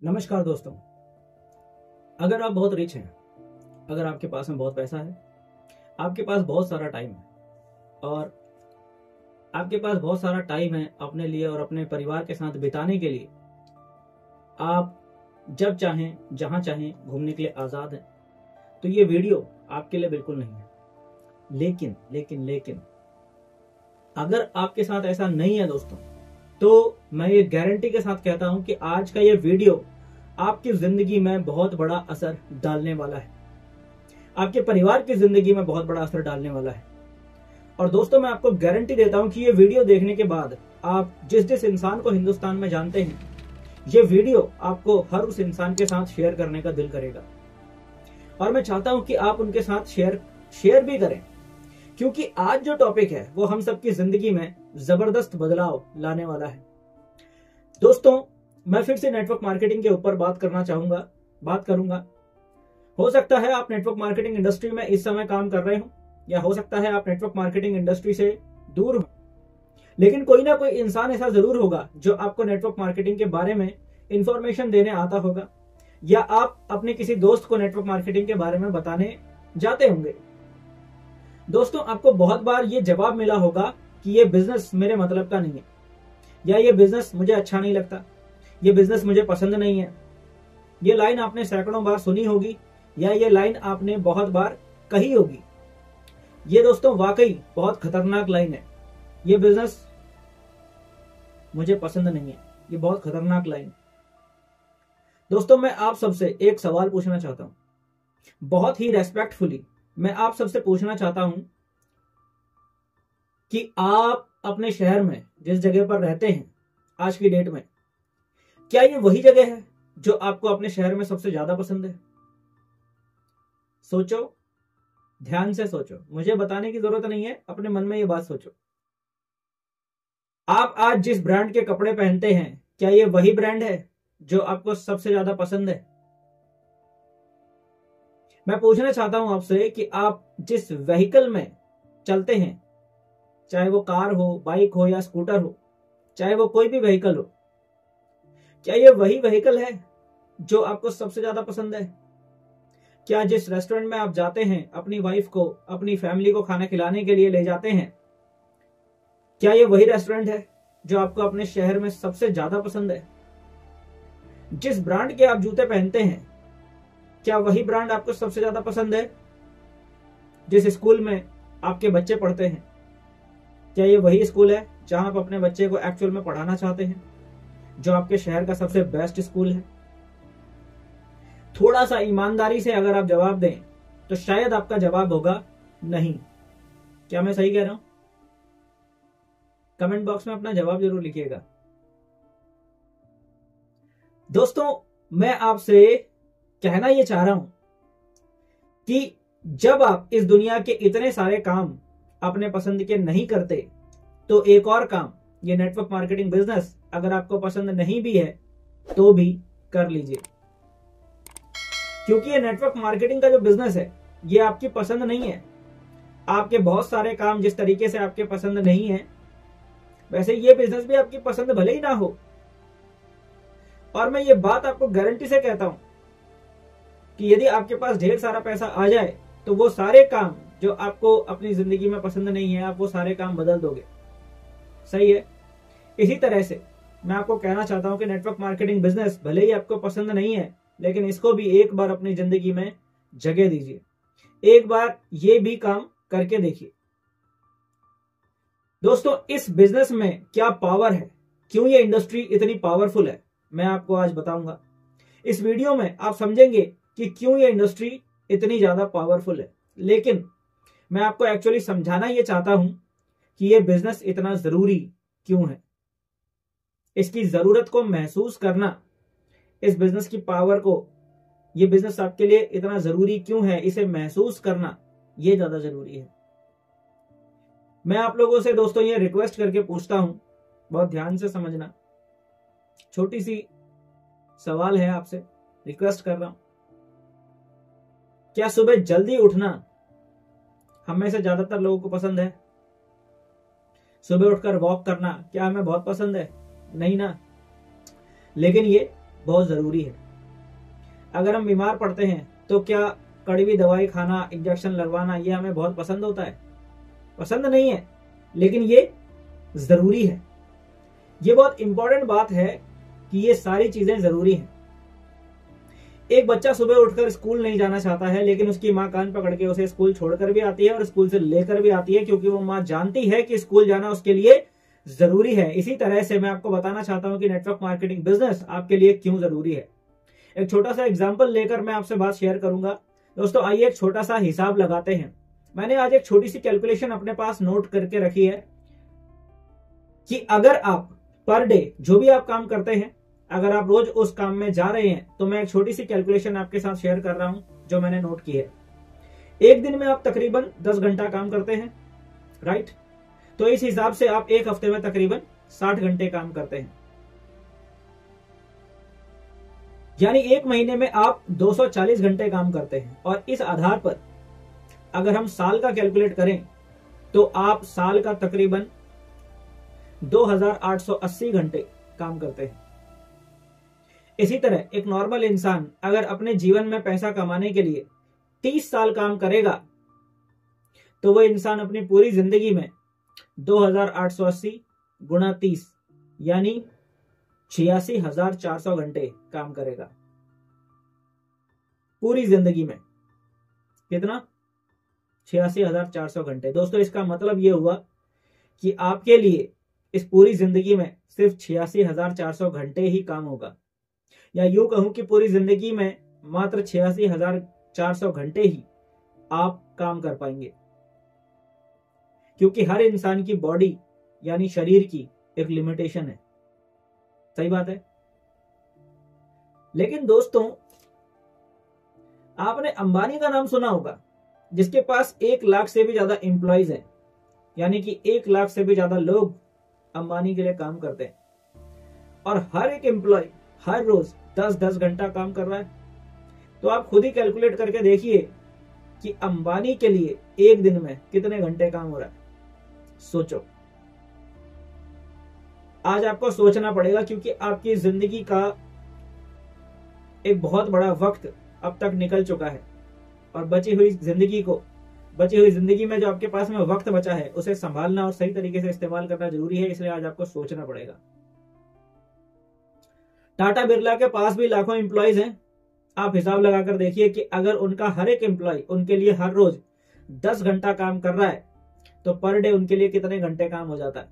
नमस्कार दोस्तों। अगर आप बहुत रिच हैं, अगर आपके पास में बहुत पैसा है, आपके पास बहुत सारा टाइम है और आपके पास बहुत सारा टाइम है अपने लिए और अपने परिवार के साथ बिताने के लिए, आप जब चाहें जहां चाहें घूमने के लिए आज़ाद हैं, तो ये वीडियो आपके लिए बिल्कुल नहीं है। लेकिन लेकिन लेकिन अगर आपके साथ ऐसा नहीं है दोस्तों, तो मैं ये गारंटी के साथ कहता हूं कि आज का ये वीडियो आपकी जिंदगी में बहुत बड़ा असर डालने वाला है, आपके परिवार की जिंदगी में बहुत बड़ा असर डालने वाला है। और दोस्तों, मैं आपको गारंटी देता हूं कि ये वीडियो देखने के बाद आप जिस जिस इंसान को हिंदुस्तान में जानते हैं, ये वीडियो आपको हर उस इंसान के साथ शेयर करने का दिल करेगा। और मैं चाहता हूं कि आप उनके साथ शेयर भी करें, क्योंकि आज जो टॉपिक है वो हम सबकी जिंदगी में जबरदस्त बदलाव लाने वाला है। दोस्तों, मैं फिर से नेटवर्क मार्केटिंग के ऊपर बात करूंगा। हो सकता है आप नेटवर्क मार्केटिंग इंडस्ट्री में इस समय काम कर रहे हो, या हो सकता है आप नेटवर्क मार्केटिंग इंडस्ट्री से दूर हो, लेकिन कोई ना कोई इंसान ऐसा जरूर होगा जो आपको नेटवर्क मार्केटिंग के बारे में इंफॉर्मेशन देने आता होगा, या आप अपने किसी दोस्त को नेटवर्क मार्केटिंग के बारे में बताने जाते होंगे। दोस्तों, आपको बहुत बार ये जवाब मिला होगा कि ये बिजनेस मेरे मतलब का नहीं है, या ये बिजनेस मुझे अच्छा नहीं लगता, ये बिजनेस मुझे पसंद नहीं है। ये लाइन आपने सैकड़ों बार सुनी होगी, या ये लाइन आपने बहुत बार कही होगी। ये दोस्तों वाकई बहुत खतरनाक लाइन है। ये बिजनेस मुझे पसंद नहीं है, ये बहुत खतरनाक लाइन। दोस्तों, मैं आप सबसे एक सवाल पूछना चाहता हूं, बहुत ही रेस्पेक्टफुली मैं आप सबसे पूछना चाहता हूं कि आप अपने शहर में जिस जगह पर रहते हैं आज की डेट में, क्या ये वही जगह है जो आपको अपने शहर में सबसे ज्यादा पसंद है? सोचो, ध्यान से सोचो, मुझे बताने की जरूरत नहीं है, अपने मन में ये बात सोचो। आप आज जिस ब्रांड के कपड़े पहनते हैं, क्या ये वही ब्रांड है जो आपको सबसे ज्यादा पसंद है? मैं पूछना चाहता हूं आपसे कि आप जिस व्हीकल में चलते हैं, चाहे वो कार हो, बाइक हो या स्कूटर हो, चाहे वो कोई भी व्हीकल हो, क्या ये वही व्हीकल है जो आपको सबसे ज्यादा पसंद है? क्या जिस रेस्टोरेंट में आप जाते हैं, अपनी वाइफ को, अपनी फैमिली को खाना खिलाने के लिए ले जाते हैं, क्या ये वही रेस्टोरेंट है जो आपको अपने शहर में सबसे ज्यादा पसंद है? जिस ब्रांड के आप जूते पहनते हैं, क्या वही ब्रांड आपको सबसे ज्यादा पसंद है? जिस स्कूल में आपके बच्चे पढ़ते हैं, क्या ये वही स्कूल है जहां आप अपने बच्चे को एक्चुअल में पढ़ाना चाहते हैं, जो आपके शहर का सबसे बेस्ट स्कूल है? थोड़ा सा ईमानदारी से अगर आप जवाब दें तो शायद आपका जवाब होगा नहीं। क्या मैं सही कह रहा हूं? कमेंट बॉक्स में अपना जवाब जरूर लिखिएगा। दोस्तों, मैं आपसे कहना यह चाह रहा हूं कि जब आप इस दुनिया के इतने सारे काम अपने पसंद के नहीं करते, तो एक और काम, ये नेटवर्क मार्केटिंग बिजनेस अगर आपको पसंद नहीं भी है तो भी कर लीजिए, क्योंकि ये नेटवर्क मार्केटिंग का जो बिजनेस है ये आपकी पसंद नहीं है। आपके बहुत सारे काम जिस तरीके से आपके पसंद नहीं है, वैसे ये बिजनेस भी आपकी पसंद भले ही ना हो। और मैं ये बात आपको गारंटी से कहता हूं कि यदि आपके पास ढेर सारा पैसा आ जाए, तो वो सारे काम जो आपको अपनी जिंदगी में पसंद नहीं है, आप वो सारे काम बदल दोगे। सही है? इसी तरह से मैं आपको कहना चाहता हूं कि नेटवर्क मार्केटिंग बिजनेस भले ही आपको पसंद नहीं है, लेकिन इसको भी एक बार अपनी जिंदगी में जगह दीजिए, एक बार ये भी काम करके देखिए। दोस्तों, इस बिजनेस में क्या पावर है, क्यों ये इंडस्ट्री इतनी पावरफुल है, मैं आपको आज बताऊंगा। इस वीडियो में आप समझेंगे कि क्यों ये इंडस्ट्री इतनी ज्यादा पावरफुल है। लेकिन मैं आपको एक्चुअली समझाना ये चाहता हूं कि ये बिजनेस इतना जरूरी क्यों है, इसकी जरूरत को महसूस करना, इस बिजनेस की पावर को, ये बिजनेस आपके लिए इतना जरूरी क्यों है, इसे महसूस करना ये ज्यादा जरूरी है। मैं आप लोगों से दोस्तों ये रिक्वेस्ट करके पूछता हूं, बहुत ध्यान से समझना, छोटी सी सवाल है आपसे, रिक्वेस्ट कर रहा हूं। क्या सुबह जल्दी उठना हम में से ज्यादातर लोगों को पसंद है? सुबह उठकर वॉक करना क्या हमें बहुत पसंद है? नहीं ना। लेकिन ये बहुत जरूरी है। अगर हम बीमार पड़ते हैं तो क्या कड़वी दवाई खाना, इंजेक्शन लगवाना ये हमें बहुत पसंद होता है? पसंद नहीं है, लेकिन ये जरूरी है। ये बहुत इंपॉर्टेंट बात है कि ये सारी चीजें जरूरी हैं। एक बच्चा सुबह उठकर स्कूल नहीं जाना चाहता है, लेकिन उसकी माँ कान पकड़ के उसे स्कूल छोड़कर भी आती है और स्कूल से लेकर भी आती है, क्योंकि वो माँ जानती है कि स्कूल जाना उसके लिए जरूरी है। इसी तरह से मैं आपको बताना चाहता हूं कि नेटवर्क मार्केटिंग बिजनेस आपके लिए क्यों जरूरी है। एक छोटा सा एग्जाम्पल लेकर मैं आपसे बात शेयर करूंगा। दोस्तों आइए एक छोटा सा हिसाब लगाते हैं। मैंने आज एक छोटी सी कैलकुलेशन अपने पास नोट करके रखी है कि अगर आप पर डे जो भी आप काम करते हैं, अगर आप रोज उस काम में जा रहे हैं, तो मैं एक छोटी सी कैलकुलेशन आपके साथ शेयर कर रहा हूं जो मैंने नोट की है। एक दिन में आप तकरीबन 10 घंटा काम करते हैं, राइट? तो इस हिसाब से आप एक हफ्ते में तकरीबन 60 घंटे काम करते हैं, यानी एक महीने में आप 240 घंटे काम करते हैं। और इस आधार पर अगर हम साल का कैलकुलेट करें तो आप साल का तकरीबन 2880 घंटे काम करते हैं। इसी तरह एक नॉर्मल इंसान अगर अपने जीवन में पैसा कमाने के लिए 30 साल काम करेगा तो वह इंसान अपनी पूरी जिंदगी में 2880 गुणा 30 यानी 86,400 घंटे काम करेगा पूरी जिंदगी में। कितना? 86,400 घंटे। दोस्तों इसका मतलब यह हुआ कि आपके लिए इस पूरी जिंदगी में सिर्फ 86,400 घंटे ही काम होगा, या यूं कहूं कि पूरी जिंदगी में मात्र 86,400 घंटे ही आप काम कर पाएंगे, क्योंकि हर इंसान की बॉडी यानी शरीर की एक लिमिटेशन है। सही बात है। लेकिन दोस्तों आपने अंबानी का नाम सुना होगा, जिसके पास 1 लाख से भी ज्यादा एम्प्लॉइज हैं, यानी कि 1 लाख से भी ज्यादा लोग अंबानी के लिए काम करते हैं, और हर एक एम्प्लॉय हर रोज 10-10 घंटा काम कर रहा है। तो आप खुद ही कैलकुलेट करके देखिए कि अंबानी के लिए एक दिन में कितने घंटे काम हो रहा है। सोचो, आज आपको सोचना पड़ेगा, क्योंकि आपकी जिंदगी का एक बहुत बड़ा वक्त अब तक निकल चुका है, और बची हुई जिंदगी में जो आपके पास में वक्त बचा है उसे संभालना और सही तरीके से इस्तेमाल करना जरूरी है। इसलिए आज आपको सोचना पड़ेगा। टाटा बिरला के पास भी लाखों एम्प्लॉइज हैं। आप हिसाब लगाकर देखिए कि अगर उनका हर एक एम्प्लॉय उनके लिए हर रोज 10 घंटा काम कर रहा है तो पर डे उनके लिए कितने घंटे काम हो जाता है।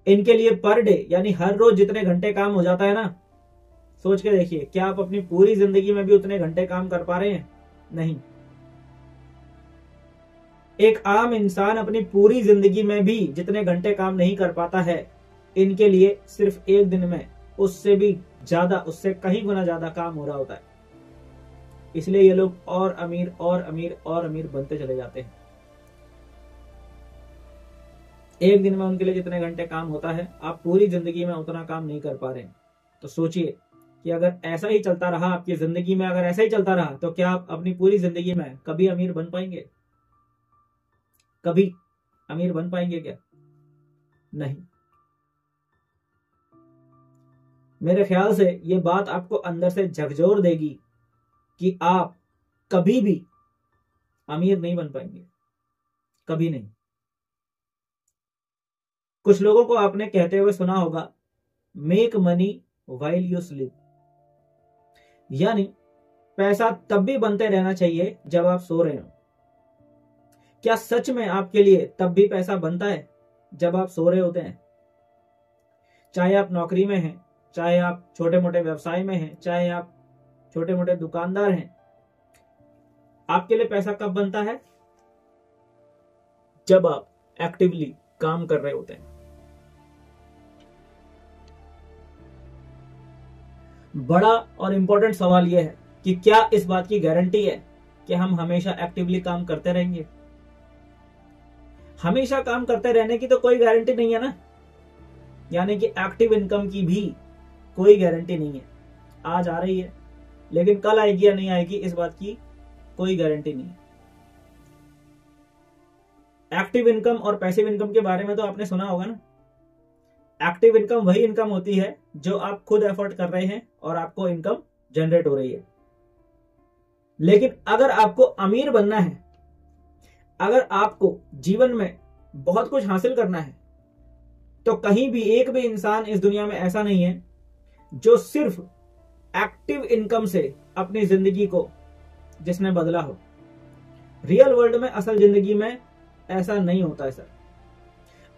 इनके लिए पर डे यानी हर रोज जितने घंटे काम हो जाता है ना, सोच के देखिए, क्या आप अपनी पूरी जिंदगी में भी उतने घंटे काम कर पा रहे हैं? नहीं। एक आम इंसान अपनी पूरी जिंदगी में भी जितने घंटे काम नहीं कर पाता है, इनके लिए सिर्फ एक दिन में उससे भी ज्यादा, उससे कहीं गुना ज्यादा काम हो रहा होता है। इसलिए ये लोग और अमीर और अमीर और अमीर बनते चले जाते हैं। एक दिन में उनके लिए जितने घंटे काम होता है, आप पूरी जिंदगी में उतना काम नहीं कर पा रहे हैं। तो सोचिए कि अगर ऐसा ही चलता रहा आपकी जिंदगी में, अगर ऐसा ही चलता रहा तो क्या आप अपनी पूरी जिंदगी में कभी अमीर बन पाएंगे? कभी अमीर बन पाएंगे क्या? नहीं। मेरे ख्याल से ये बात आपको अंदर से झकझोर देगी कि आप कभी भी अमीर नहीं बन पाएंगे, कभी नहीं। कुछ लोगों को आपने कहते हुए सुना होगा, make money while you sleep, यानी पैसा तब भी बनते रहना चाहिए जब आप सो रहे हो। क्या सच में आपके लिए तब भी पैसा बनता है जब आप सो रहे होते हैं? चाहे आप नौकरी में हैं, चाहे आप छोटे मोटे व्यवसाय में हैं, चाहे आप छोटे मोटे दुकानदार हैं, आपके लिए पैसा कब बनता है? जब आप एक्टिवली काम कर रहे होते हैं। बड़ा और इंपॉर्टेंट सवाल यह है कि क्या इस बात की गारंटी है कि हम हमेशा एक्टिवली काम करते रहेंगे? हमेशा काम करते रहने की तो कोई गारंटी नहीं है ना, यानी कि एक्टिव इनकम की भी कोई गारंटी नहीं है। आज आ रही है लेकिन कल आएगी या नहीं आएगी, इस बात की कोई गारंटी नहीं। एक्टिव इनकम और पैसिव इनकम के बारे में तो आपने सुना होगा ना। एक्टिव इनकम वही इनकम होती है जो आप खुद एफर्ट कर रहे हैं और आपको इनकम जनरेट हो रही है। लेकिन अगर आपको अमीर बनना है, अगर आपको जीवन में बहुत कुछ हासिल करना है, तो कहीं भी एक भी इंसान इस दुनिया में ऐसा नहीं है जो सिर्फ एक्टिव इनकम से अपनी जिंदगी को जिसने बदला हो। रियल वर्ल्ड में, असल जिंदगी में ऐसा नहीं होता है सर।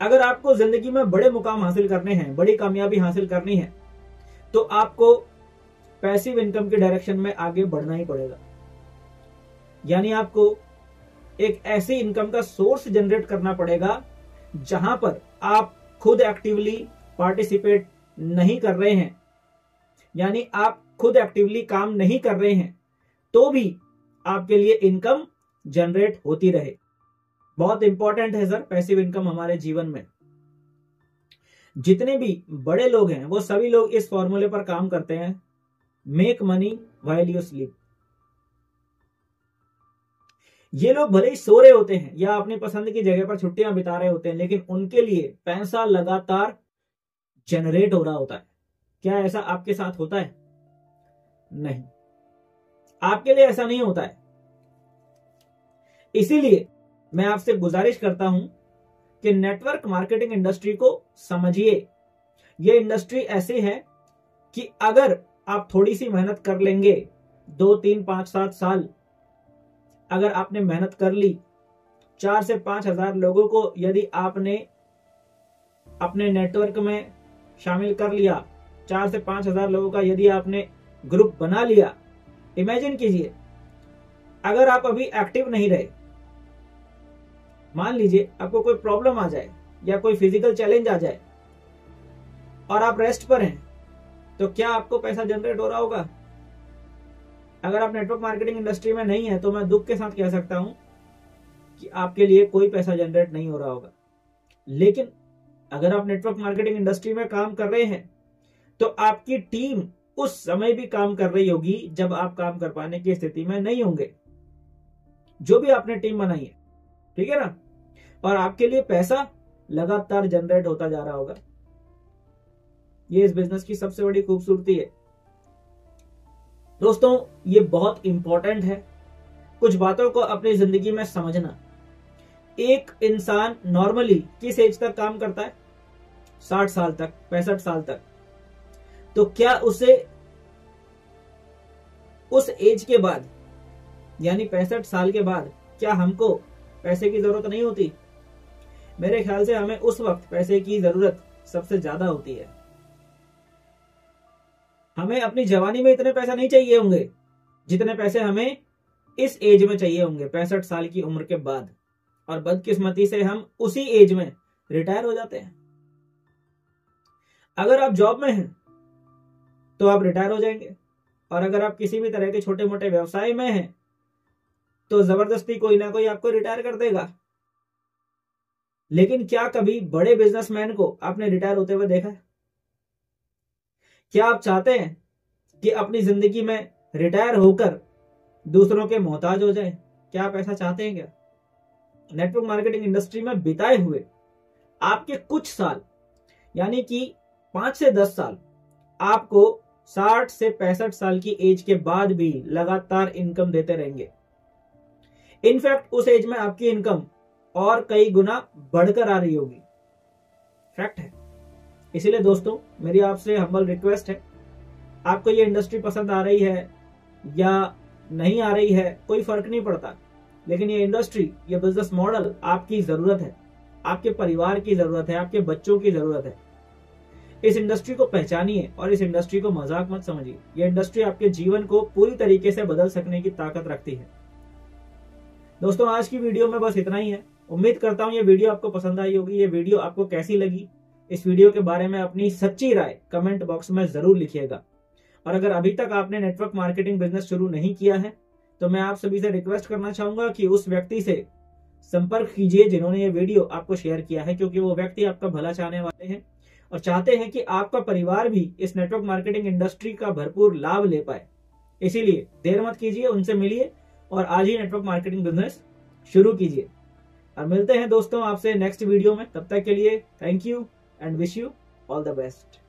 अगर आपको जिंदगी में बड़े मुकाम हासिल करने हैं, बड़ी कामयाबी हासिल करनी है, तो आपको पैसिव इनकम के डायरेक्शन में आगे बढ़ना ही पड़ेगा। यानी आपको एक ऐसी इनकम का सोर्स जनरेट करना पड़ेगा जहां पर आप खुद एक्टिवली पार्टिसिपेट नहीं कर रहे हैं, यानी आप खुद एक्टिवली काम नहीं कर रहे हैं, तो भी आपके लिए इनकम जनरेट होती रहे। बहुत इंपॉर्टेंट है सर पैसिव इनकम हमारे जीवन में। जितने भी बड़े लोग हैं वो सभी लोग इस फॉर्मूले पर काम करते हैं, make money while you sleep. ये लोग भले ही सो रहे होते हैं या अपनी पसंद की जगह पर छुट्टियां बिता रहे होते हैं, लेकिन उनके लिए पैसा लगातार जनरेट हो रहा होता है। क्या ऐसा आपके साथ होता है? नहीं, आपके लिए ऐसा नहीं होता है। इसीलिए मैं आपसे गुजारिश करता हूं कि नेटवर्क मार्केटिंग इंडस्ट्री को समझिए। यह इंडस्ट्री ऐसी है कि अगर आप थोड़ी सी मेहनत कर लेंगे, 2, 3, 5, 7 साल अगर आपने मेहनत कर ली, 4 से 5 हजार लोगों को यदि आपने अपने नेटवर्क में शामिल कर लिया, 4 से 5 हजार लोगों का यदि आपने ग्रुप बना लिया, इमेजिन कीजिए अगर आप अभी एक्टिव नहीं रहे, मान लीजिए आपको कोई प्रॉब्लम आ जाए या कोई फिजिकल चैलेंज आ जाए और आप रेस्ट पर हैं, तो क्या आपको पैसा जनरेट हो रहा होगा? अगर आप नेटवर्क मार्केटिंग इंडस्ट्री में नहीं है तो मैं दुख के साथ कह सकता हूं कि आपके लिए कोई पैसा जनरेट नहीं हो रहा होगा। लेकिन अगर आप नेटवर्क मार्केटिंग इंडस्ट्री में काम कर रहे हैं तो आपकी टीम उस समय भी काम कर रही होगी जब आप काम कर पाने की स्थिति में नहीं होंगे, जो भी आपने टीम बनाई है, ठीक है ना? और आपके लिए पैसा लगातार जनरेट होता जा रहा होगा। ये इस बिजनेस की सबसे बड़ी खूबसूरती है। दोस्तों, ये बहुत इंपॉर्टेंट है कुछ बातों को अपनी जिंदगी में समझना। एक इंसान नॉर्मली किस एज तक काम करता है? 60 साल तक, 65 साल तक। तो क्या उसे उस एज के बाद, यानी 65 साल के बाद, क्या हमको पैसे की जरूरत नहीं होती? मेरे ख्याल से हमें उस वक्त पैसे की जरूरत सबसे ज्यादा होती है। हमें अपनी जवानी में इतने पैसे नहीं चाहिए होंगे जितने पैसे हमें इस एज में चाहिए होंगे, 65 साल की उम्र के बाद। और बदकिस्मती से हम उसी एज में रिटायर हो जाते हैं। अगर आप जॉब में हैं तो आप रिटायर हो जाएंगे, और अगर आप किसी भी तरह के छोटे मोटे व्यवसाय में हैं तो जबरदस्ती कोई ना कोई आपको रिटायर कर देगा। लेकिन क्या कभी बड़े बिजनेसमैन को आपने रिटायर होते हुए देखा है? क्या आप चाहते हैं कि अपनी जिंदगी में रिटायर होकर दूसरों के मोहताज हो जाए? क्या आप ऐसा चाहते हैं क्या? नेटवर्क मार्केटिंग इंडस्ट्री में बिताए हुए आपके कुछ साल, यानी कि 5 से 10 साल, आपको 60 से 65 साल की एज के बाद भी लगातार इनकम देते रहेंगे। इनफैक्ट उस एज में आपकी इनकम और कई गुना बढ़कर आ रही होगी। फैक्ट है। इसीलिए दोस्तों, मेरी आपसे हम्बल रिक्वेस्ट है, आपको ये इंडस्ट्री पसंद आ रही है या नहीं आ रही है, कोई फर्क नहीं पड़ता, लेकिन ये इंडस्ट्री, ये बिजनेस मॉडल आपकी जरूरत है, आपके परिवार की जरूरत है, आपके बच्चों की जरूरत है। इस इंडस्ट्री को पहचानिए और इस इंडस्ट्री को मजाक मत समझिए। ये इंडस्ट्री आपके जीवन को पूरी तरीके से बदल सकने की ताकत रखती है। दोस्तों, आज की वीडियो में बस इतना ही है। उम्मीद करता हूं ये वीडियो आपको पसंद आई होगी। ये वीडियो आपको कैसी लगी, इस वीडियो के बारे में अपनी सच्ची राय कमेंट बॉक्स में जरूर लिखिएगा। और अगर अभी तक आपने नेटवर्क मार्केटिंग बिजनेस शुरू नहीं किया है तो मैं आप सभी से रिक्वेस्ट करना चाहूंगा कि उस व्यक्ति से संपर्क कीजिए जिन्होंने ये वीडियो आपको शेयर किया है, क्योंकि वो व्यक्ति आपका भला चाहने वाले हैं और चाहते हैं कि आपका परिवार भी इस नेटवर्क मार्केटिंग इंडस्ट्री का भरपूर लाभ ले पाए। इसीलिए देर मत कीजिए, उनसे मिलिए और आज ही नेटवर्क मार्केटिंग बिजनेस शुरू कीजिए। और मिलते हैं दोस्तों आपसे नेक्स्ट वीडियो में। तब तक के लिए thank you and wish you all the best.